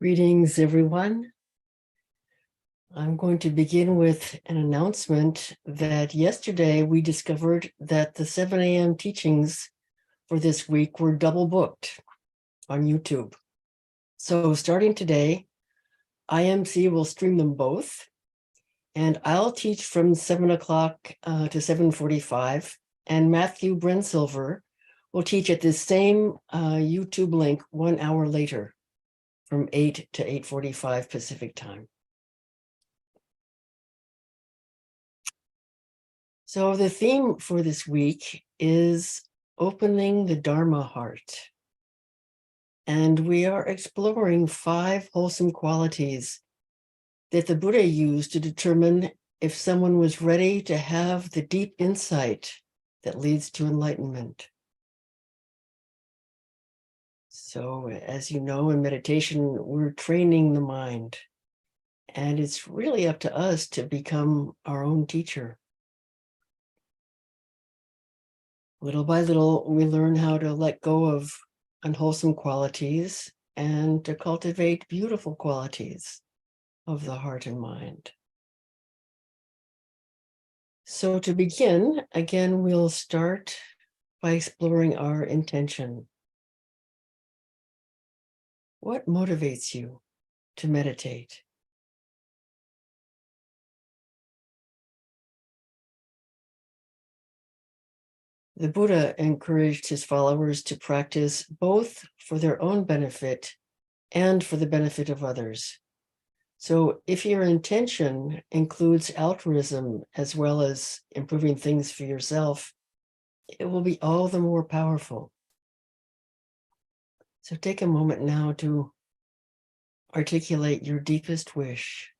Greetings, everyone. I'm going to begin with an announcement that yesterday we discovered that the 7 a.m. teachings for this week were double booked on YouTube. So starting today, IMC will stream them both, and I'll teach from 7 o'clock to 7:45, and Matthew Brensilver will teach at the same YouTube link 1 hour later from 8 to 8:45 Pacific time. So the theme for this week is opening the Dharma heart. And we are exploring 5 wholesome qualities that the Buddha used to determine if someone was ready to have the deep insight that leads to enlightenment. So as you know, in meditation, we're training the mind. And it's really up to us to become our own teacher. Little by little, we learn how to let go of unwholesome qualities and to cultivate beautiful qualities of the heart and mind. So to begin, again, we'll start by exploring our intention. What motivates you to meditate? The Buddha encouraged his followers to practice both for their own benefit and for the benefit of others. So if your intention includes altruism as well as improving things for yourself, it will be all the more powerful. So take a moment now to articulate your deepest wish.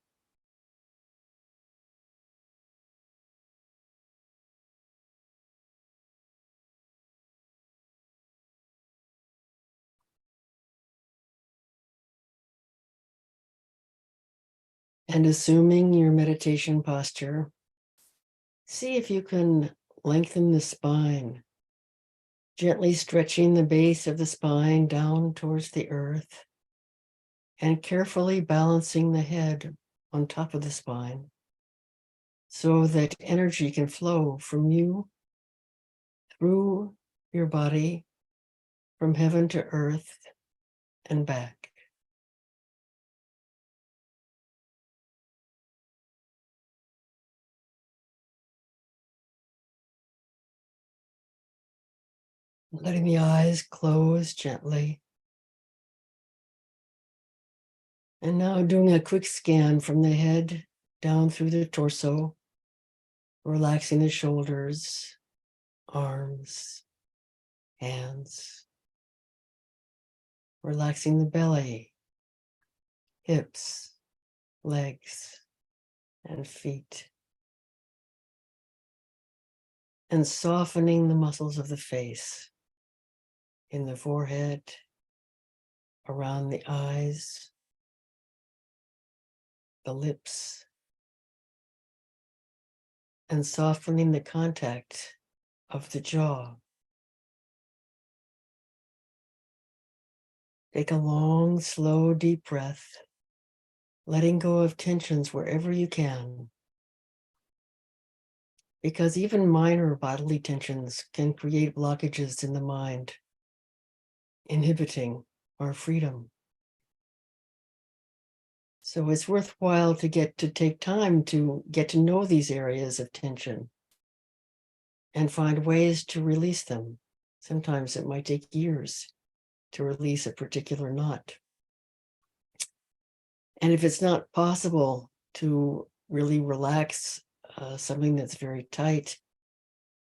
And assuming your meditation posture, see if you can lengthen the spine, gently stretching the base of the spine down towards the earth and carefully balancing the head on top of the spine so that energy can flow from you through your body, from heaven to earth and back. Letting the eyes close gently. And now doing a quick scan from the head down through the torso, relaxing the shoulders, arms, hands, relaxing the belly, hips, legs, and feet, and softening the muscles of the face, in the forehead, around the eyes, the lips, and softening the contact of the jaw. Take a long, slow, deep breath, letting go of tensions wherever you can, because even minor bodily tensions can create blockages in the mind, inhibiting our freedom. So it's worthwhile to take time to get to know these areas of tension and find ways to release them. Sometimes it might take years to release a particular knot. And if it's not possible to really relax something that's very tight,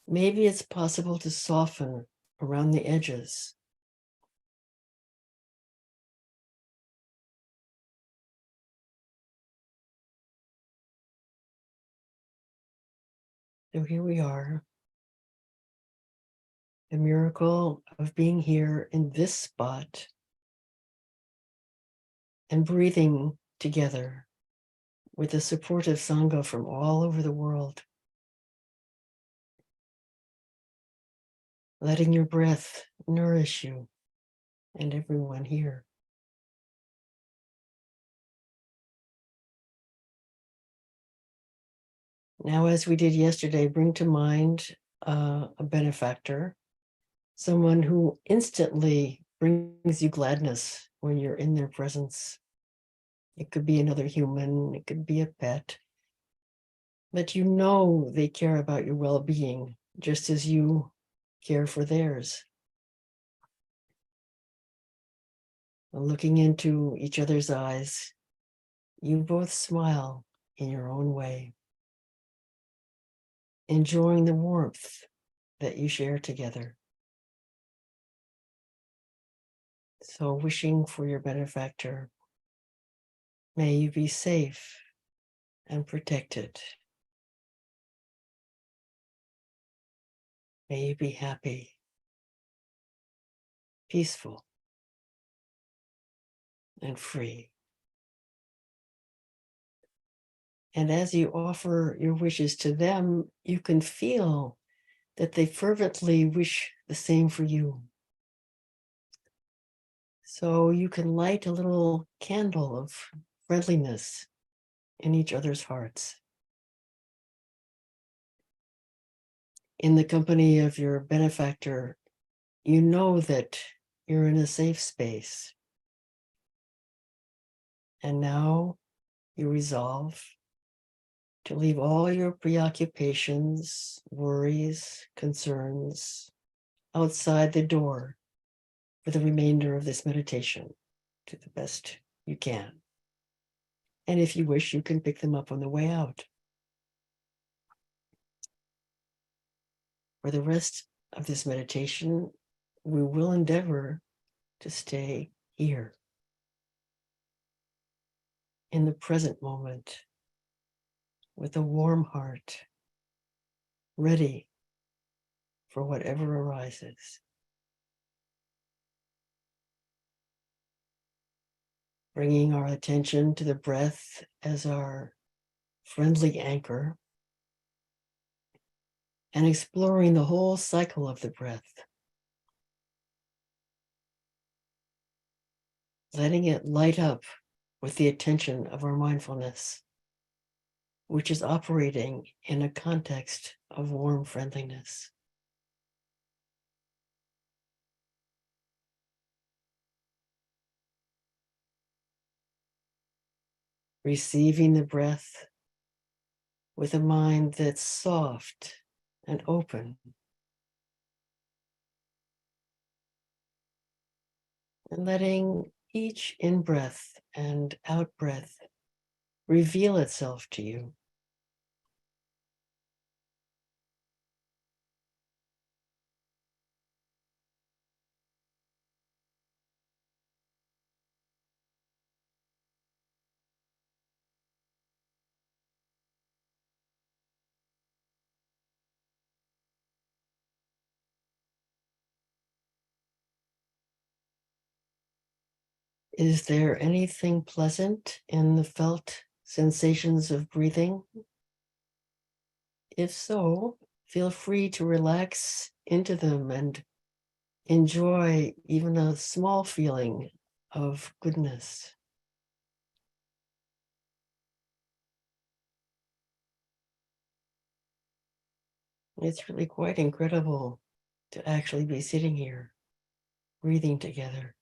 maybe it's possible to soften around the edges. So here we are, the miracle of being here in this spot and breathing together with the supportive Sangha from all over the world. Letting your breath nourish you and everyone here. Now, as we did yesterday, bring to mind a benefactor, someone who instantly brings you gladness when you're in their presence. It could be another human, it could be a pet, but you know they care about your well-being just as you care for theirs. Looking into each other's eyes, you both smile in your own way, enjoying the warmth that you share together. So, wishing for your benefactor, may you be safe and protected. May you be happy, peaceful, and free. And as you offer your wishes to them, you can feel that they fervently wish the same for you. So you can light a little candle of friendliness in each other's hearts. In the company of your benefactor, you know that you're in a safe space. And now you resolve to leave all your preoccupations, worries, concerns outside the door for the remainder of this meditation to the best you can. And if you wish, you can pick them up on the way out. For the rest of this meditation, we will endeavor to stay here in the present moment with a warm heart, ready for whatever arises. Bringing our attention to the breath as our friendly anchor and exploring the whole cycle of the breath. Letting it light up with the attention of our mindfulness, which is operating in a context of warm friendliness. Receiving the breath with a mind that's soft and open. And letting each in-breath and out-breath reveal itself to you. Is there anything pleasant in the felt sensations of breathing? If so, feel free to relax into them and enjoy even a small feeling of goodness. It's really quite incredible to actually be sitting here, breathing together.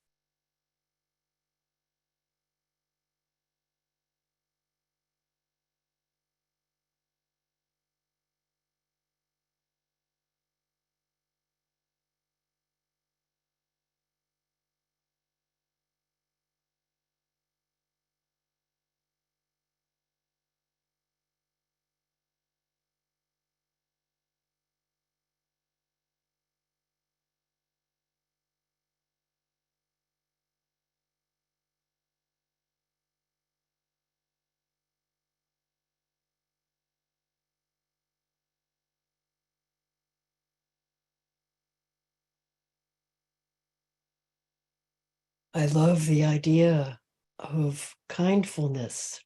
I love the idea of kindfulness,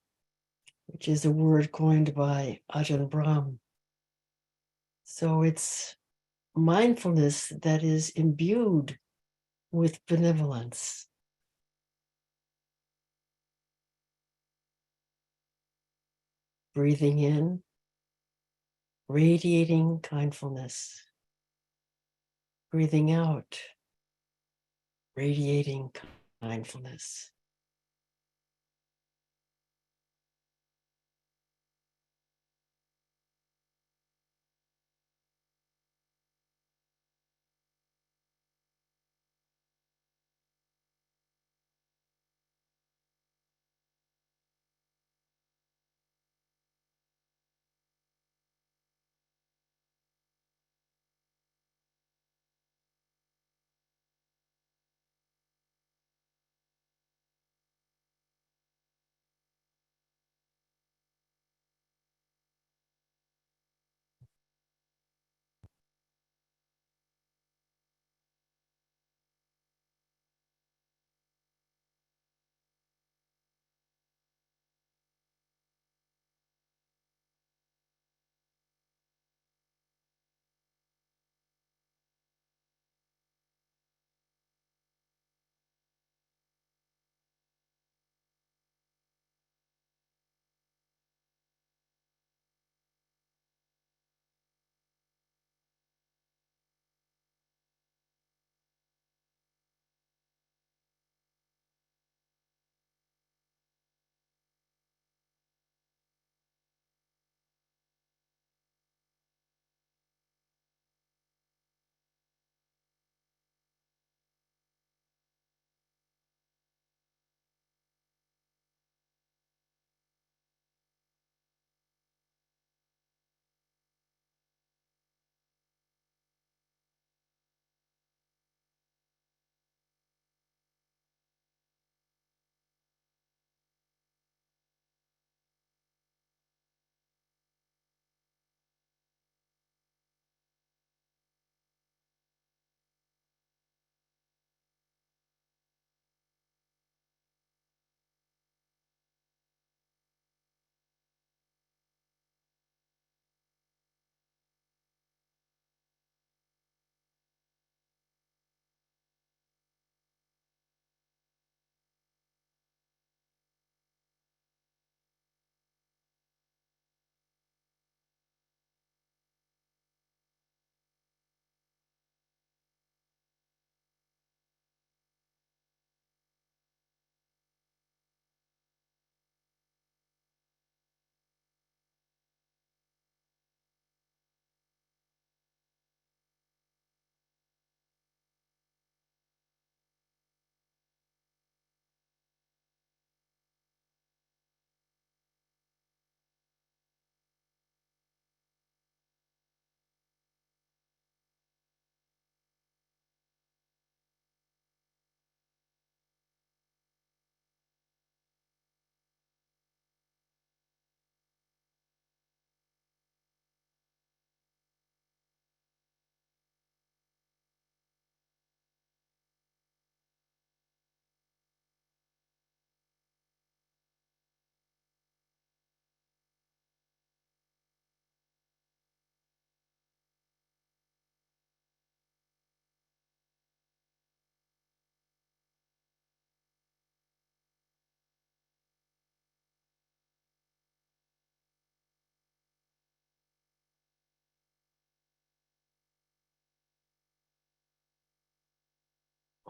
which is a word coined by Ajahn Brahm. So it's mindfulness that is imbued with benevolence. Breathing in radiating kindfulness. Breathing out, radiating mindfulness.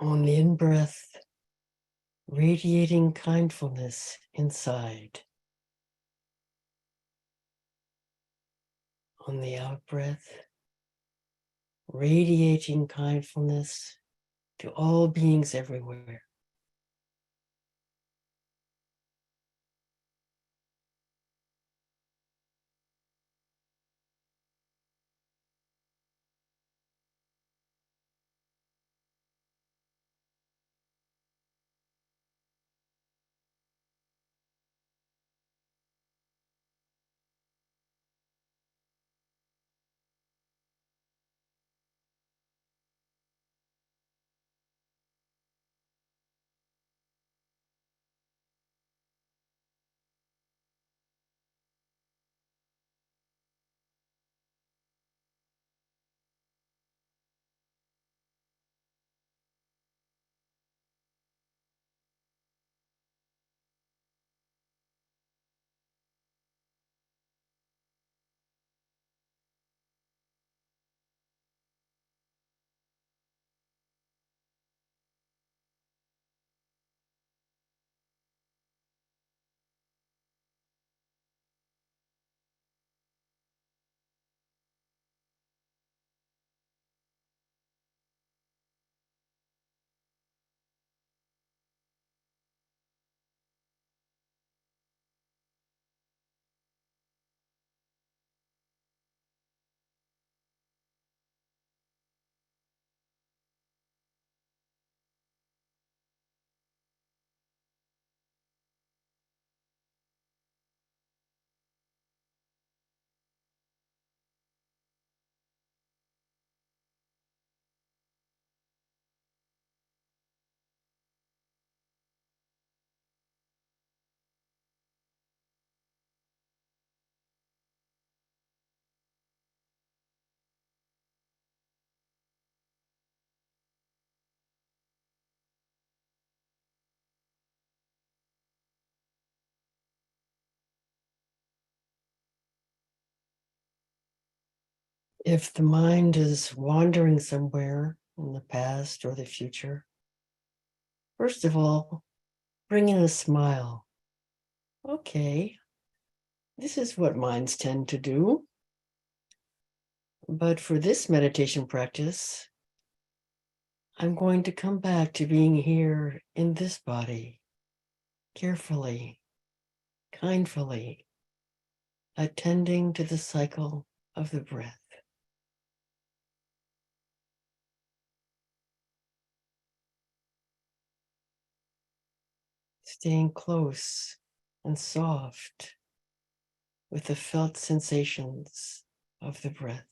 On the in-breath, radiating kindfulness inside. On the out-breath, radiating kindfulness to all beings everywhere. If the mind is wandering somewhere in the past or the future, first of all, bring in a smile. Okay, this is what minds tend to do. But for this meditation practice, I'm going to come back to being here in this body, carefully, kindly, attending to the cycle of the breath. Staying close and soft with the felt sensations of the breath.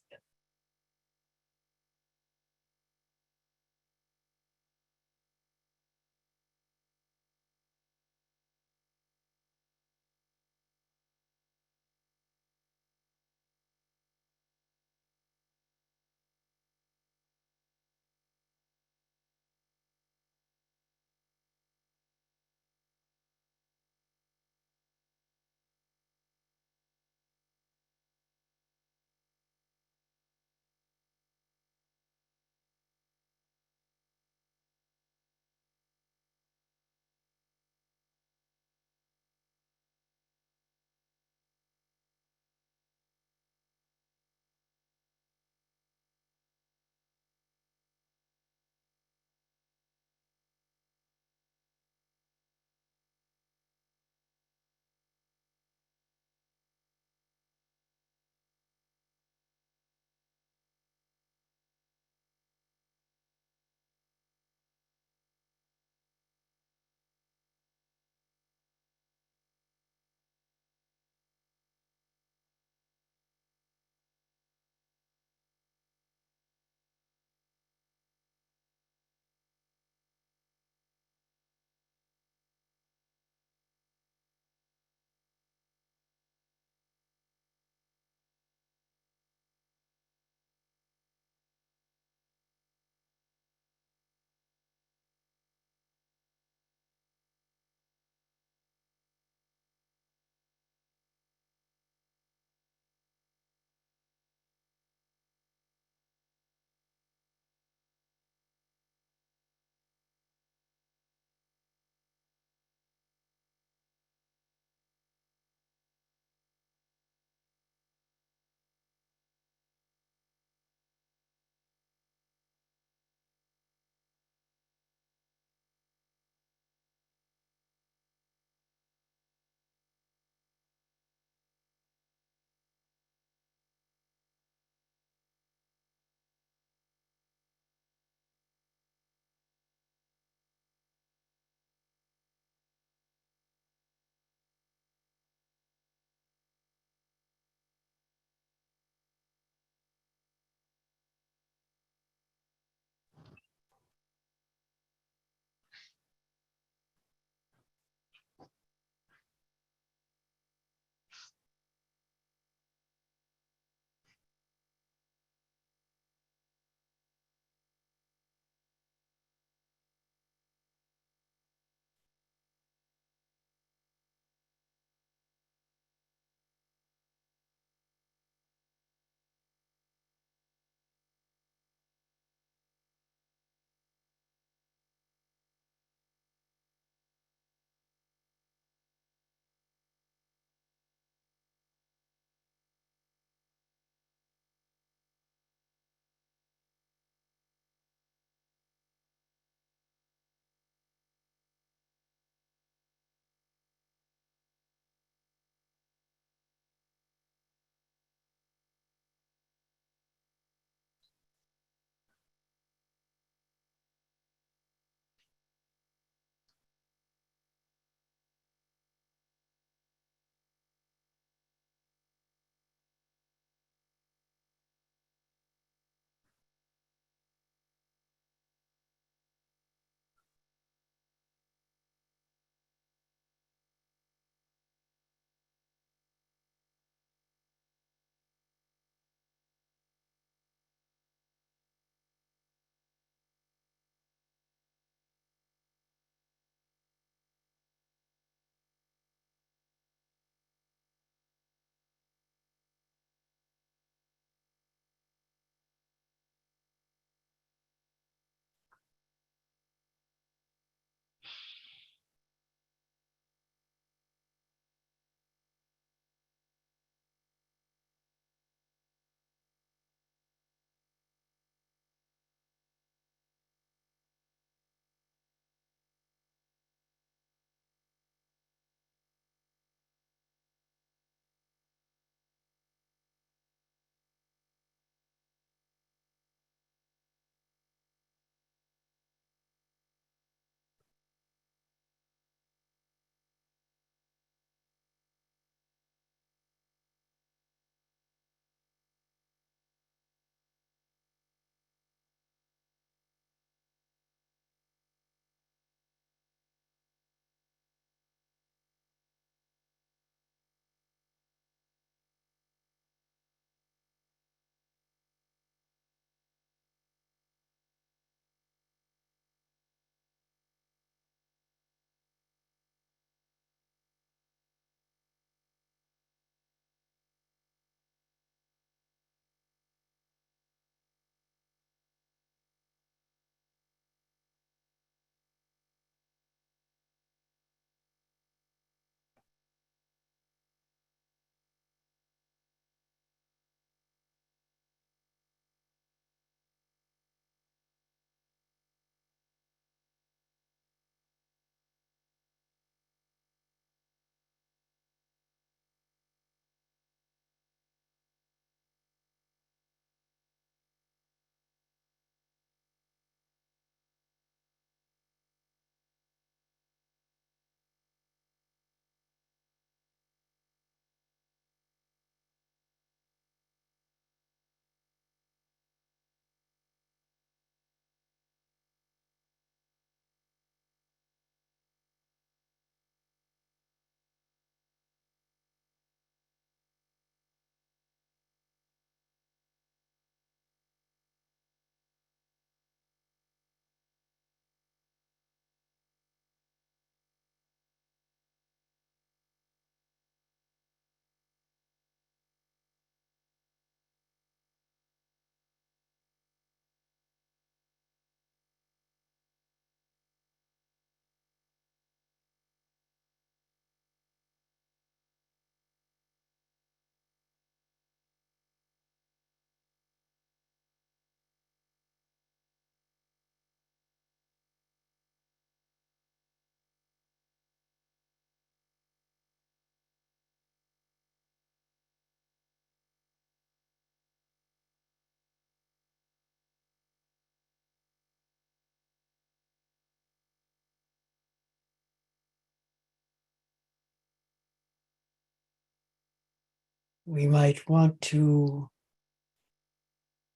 we might want to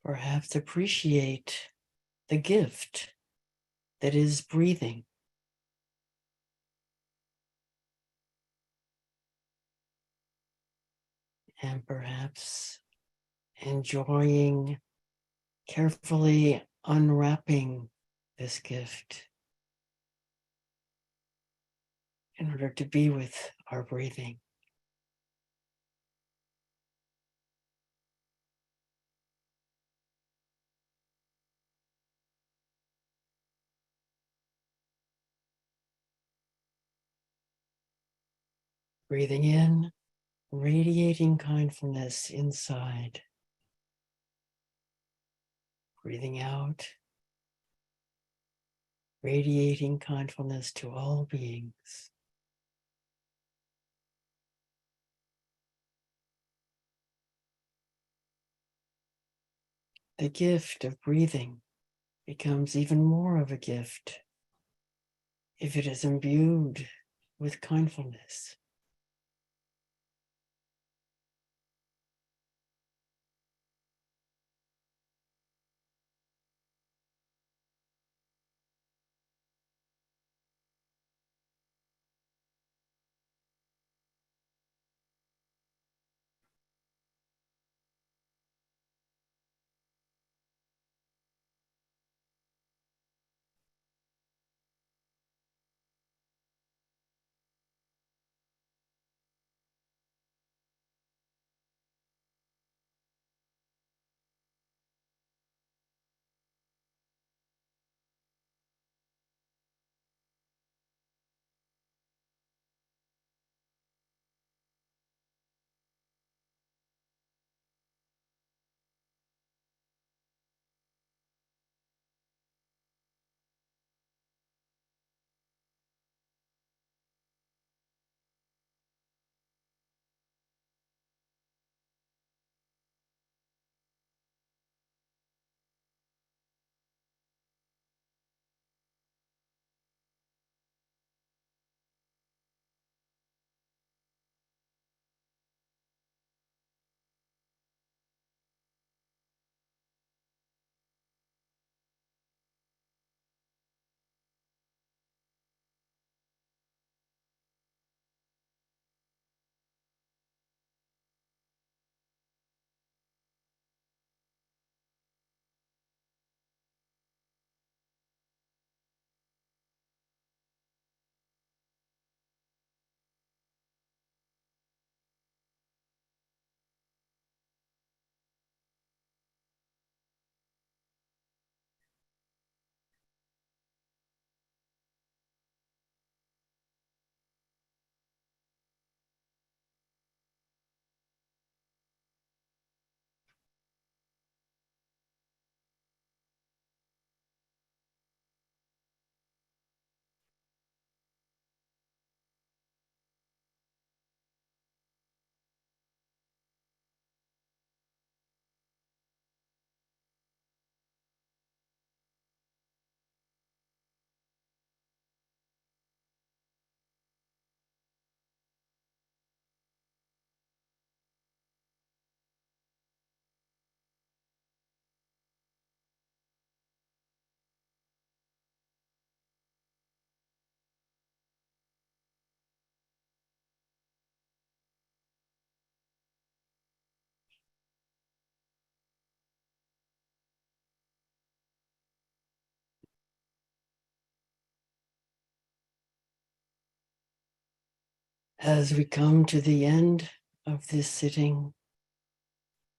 perhaps appreciate the gift that is breathing. And perhaps enjoying carefully unwrapping this gift in order to be with our breathing. Breathing in, radiating kindfulness inside. Breathing out, radiating kindfulness to all beings. The gift of breathing becomes even more of a gift if it is imbued with kindfulness. As we come to the end of this sitting,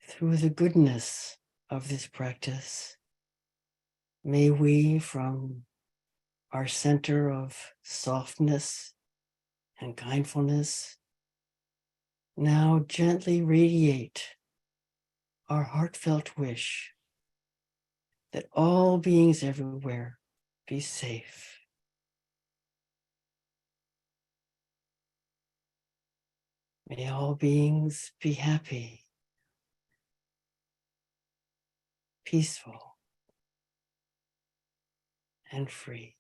through the goodness of this practice, may we, from our center of softness and kindfulness, now gently radiate our heartfelt wish that all beings everywhere be safe. May all beings be happy, peaceful, and free.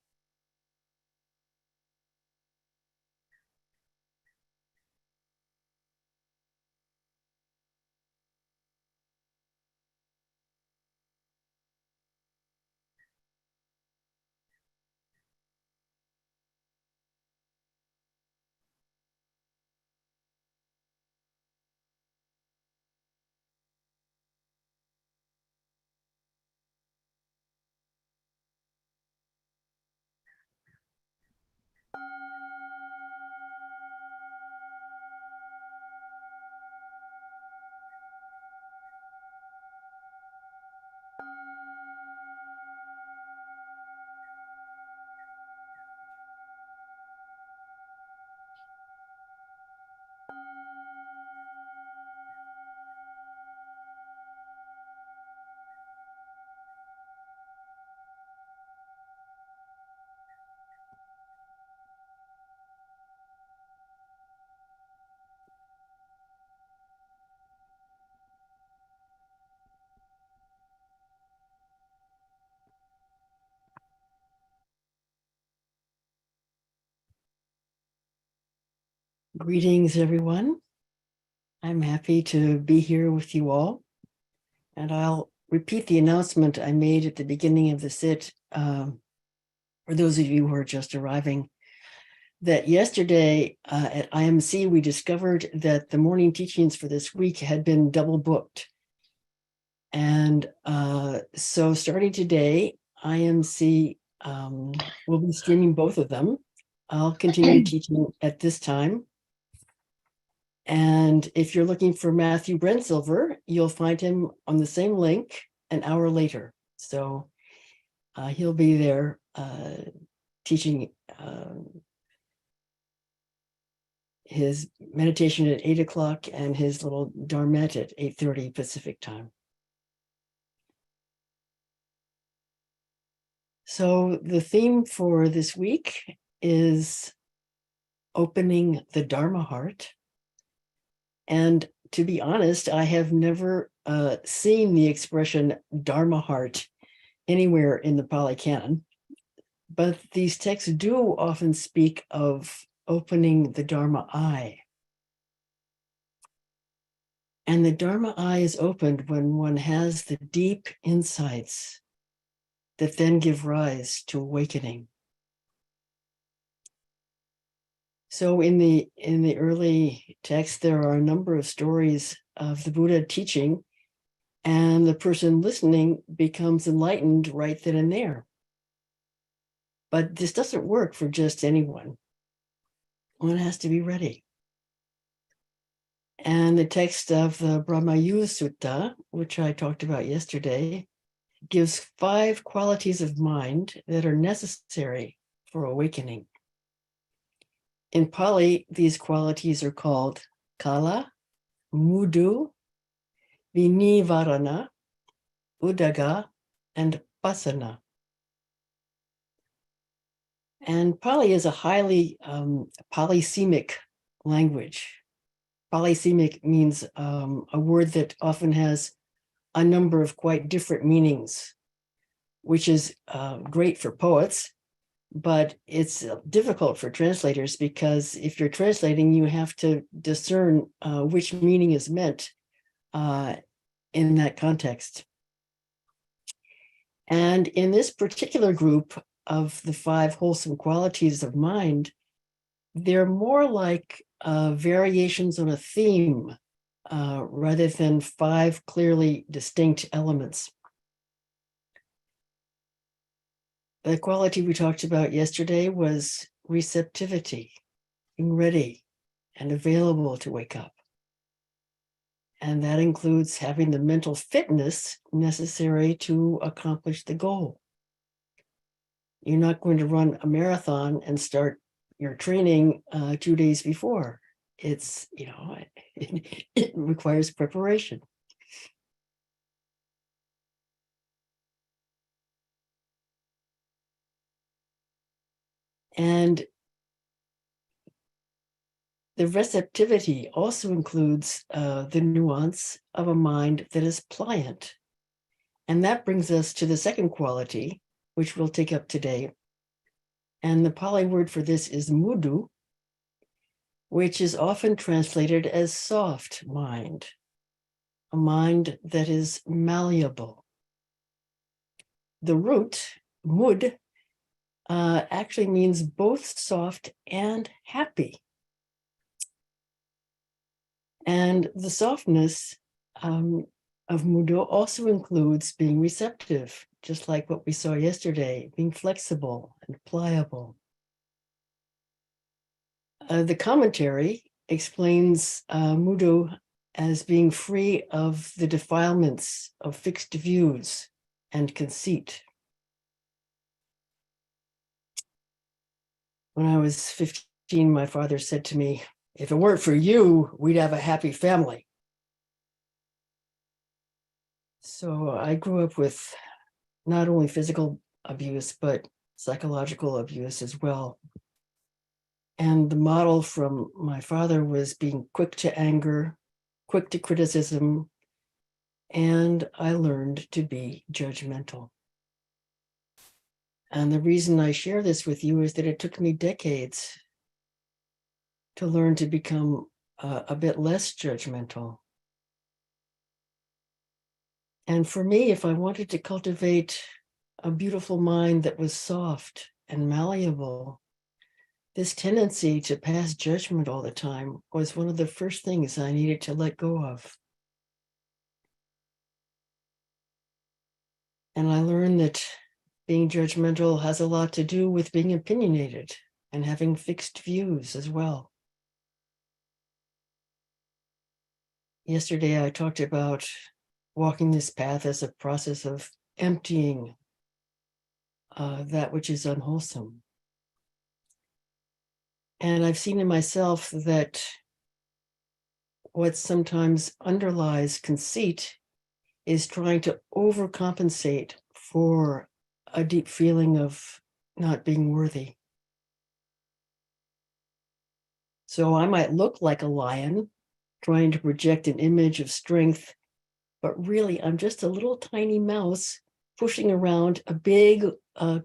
Greetings, everyone. I'm happy to be here with you all. And I'll repeat the announcement I made at the beginning of the sit, for those of you who are just arriving, that yesterday at IMC, we discovered that the morning teachings for this week had been double booked. And so starting today, IMC will be streaming both of them. I'll continue teaching at this time. And if you're looking for Matthew Brensilver, you'll find him on the same link an hour later. So he'll be there teaching his meditation at 8 o'clock and his little Dharmette at 8:30 Pacific time. So the theme for this week is opening the Dharma heart. And to be honest, I have never seen the expression Dharma heart anywhere in the Pali Canon, but these texts do often speak of opening the Dharma eye. And the Dharma eye is opened when one has the deep insights that then give rise to awakening. So in the early text, there are a number of stories of the Buddha teaching, and the person listening becomes enlightened right then and there. But this doesn't work for just anyone. One has to be ready. And the text of the Brahmayu Sutta, which I talked about yesterday, gives 5 qualities of mind that are necessary for awakening. In Pali, these qualities are called kala, mudu, vinivarana, udaga, and pasana. And Pali is a highly polysemic language. Polysemic means a word that often has a number of quite different meanings, which is great for poets, but it's difficult for translators because if you're translating, you have to discern which meaning is meant in that context. And in this particular group of the 5 wholesome qualities of mind, they're more like variations on a theme rather than 5 clearly distinct elements. The quality we talked about yesterday was receptivity, being ready and available to wake up. And that includes having the mental fitness necessary to accomplish the goal. You're not going to run a marathon and start your training 2 days before. It's, it requires preparation. And the receptivity also includes the nuance of a mind that is pliant. And that brings us to the second quality, which we'll take up today. And the Pali word for this is mudu, which is often translated as soft mind, a mind that is malleable. The root, mud, actually means both soft and happy. And the softness of mudu also includes being receptive, just like what we saw yesterday, being flexible and pliable. The commentary explains mudu as being free of the defilements of fixed views and conceit. When I was 15, my father said to me, "If it weren't for you, we'd have a happy family." So I grew up with not only physical abuse, but psychological abuse as well. And the model from my father was being quick to anger, quick to criticism, and I learned to be judgmental. And the reason I share this with you is that it took me decades to learn to become a bit less judgmental. And for me, if I wanted to cultivate a beautiful mind that was soft and malleable, this tendency to pass judgment all the time was one of the first things I needed to let go of. And I learned that being judgmental has a lot to do with being opinionated and having fixed views as well. Yesterday, I talked about walking this path as a process of emptying that which is unwholesome. And I've seen in myself that what sometimes underlies conceit is trying to overcompensate for a deep feeling of not being worthy. So I might look like a lion trying to project an image of strength, but really I'm just a little tiny mouse pushing around a big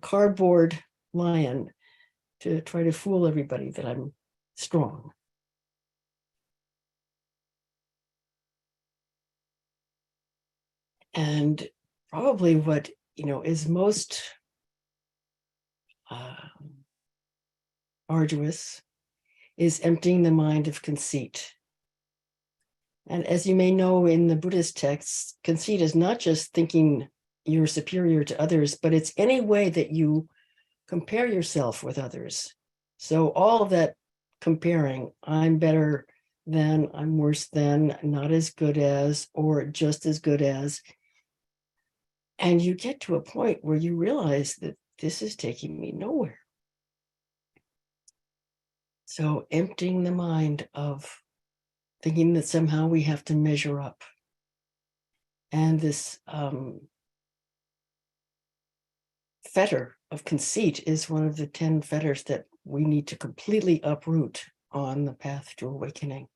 cardboard lion to try to fool everybody that I'm strong. And probably what is most arduous is emptying the mind of conceit. And as you may know in the Buddhist texts, conceit is not just thinking you're superior to others, but it's any way that you compare yourself with others. So all of that comparing, I'm better than, I'm worse than, not as good as, or just as good as. And you get to a point where you realize that this is taking me nowhere. So emptying the mind of thinking that somehow we have to measure up. And this fetter of conceit is one of the 10 fetters that we need to completely uproot on the path to awakening.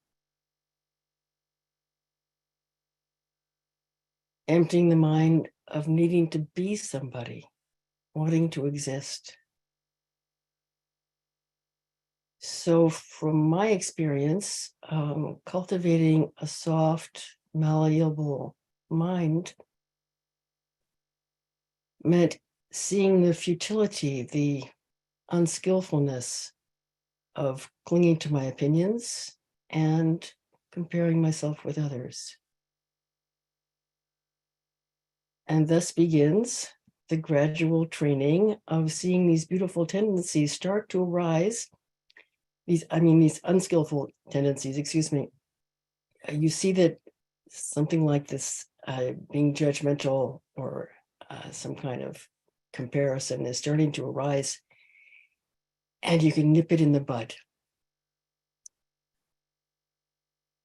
Emptying the mind of needing to be somebody, wanting to exist. So from my experience, cultivating a soft, malleable mind meant seeing the futility, the unskillfulness of clinging to my opinions and comparing myself with others. And thus begins the gradual training of seeing these beautiful tendencies start to arise. These unskillful tendencies, you see that something like this, being judgmental or some kind of comparison is starting to arise, and you can nip it in the bud.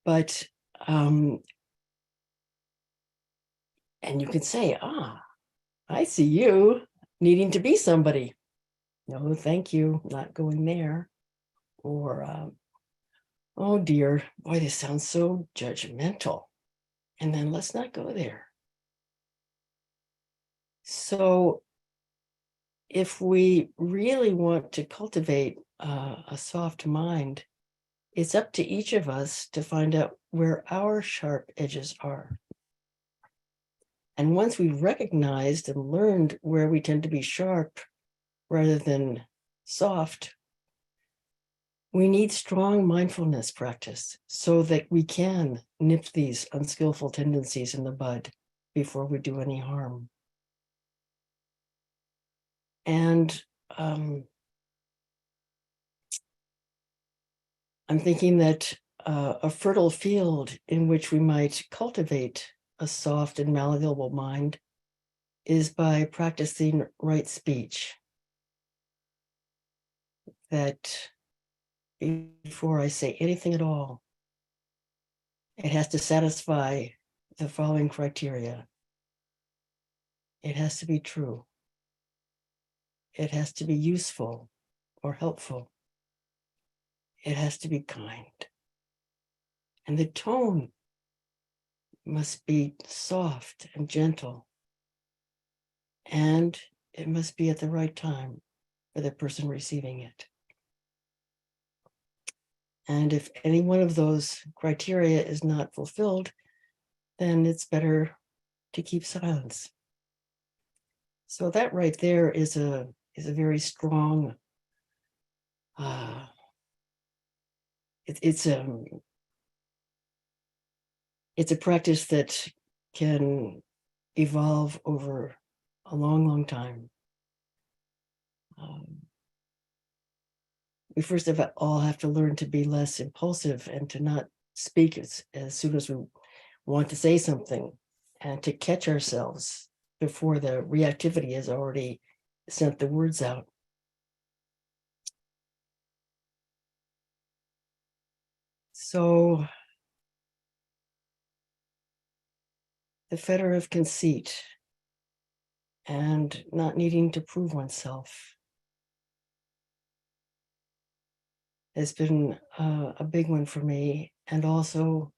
But, and you can say, I see you needing to be somebody. No, thank you, not going there. Or, oh dear, boy, this sounds so judgmental. And then let's not go there. So if we really want to cultivate a soft mind, it's up to each of us to find out where our sharp edges are. And once we've recognized and learned where we tend to be sharp rather than soft, we need strong mindfulness practice so that we can nip these unskillful tendencies in the bud before we do any harm. And I'm thinking that a fertile field in which we might cultivate a soft and malleable mind is by practicing right speech. That before I say anything at all, it has to satisfy the following criteria. It has to be true. It has to be useful or helpful. It has to be kind. And the tone must be soft and gentle. And it must be at the right time for the person receiving it. And if any one of those criteria is not fulfilled, then it's better to keep silence. So that right there is a very strong, it's a practice that can evolve over a long, long time. We first of all have to learn to be less impulsive and to not speak as soon as we want to say something, and to catch ourselves before the reactivity has already sent the words out. So the fetter of conceit and not needing to prove oneself has been a big one for me. And also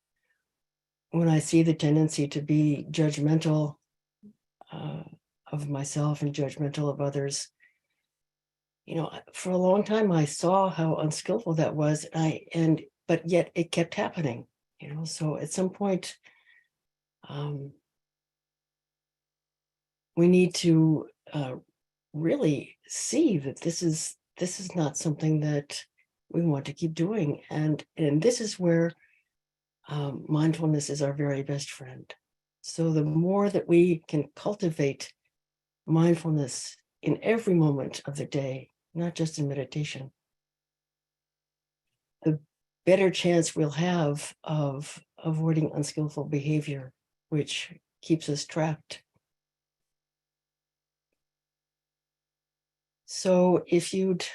when I see the tendency to be judgmental of myself and judgmental of others, for a long time I saw how unskillful that was, but yet it kept happening. So at some point, we need to really see that this is not something that we want to keep doing, and this is where mindfulness is our very best friend. So the more that we can cultivate mindfulness in every moment of the day, not just in meditation, the better chance we'll have of avoiding unskillful behavior, which keeps us trapped. So if you'd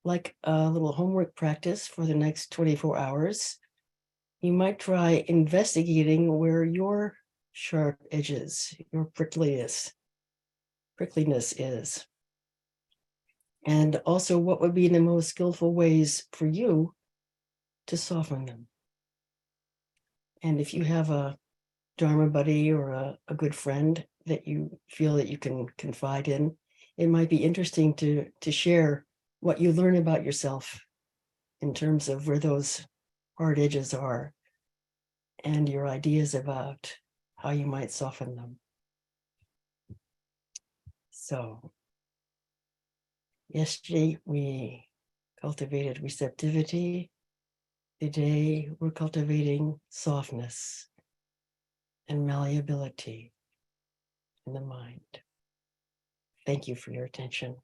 like a little homework practice for the next 24 hours, you might try investigating where your sharp edges, your prickliness is. And also what would be the most skillful ways for you to soften them. And if you have a Dharma buddy or a good friend that you feel that you can confide in, it might be interesting to share what you learn about yourself in terms of where those hard edges are and your ideas about how you might soften them. So yesterday we cultivated receptivity. Today we're cultivating softness and malleability in the mind. Thank you for your attention.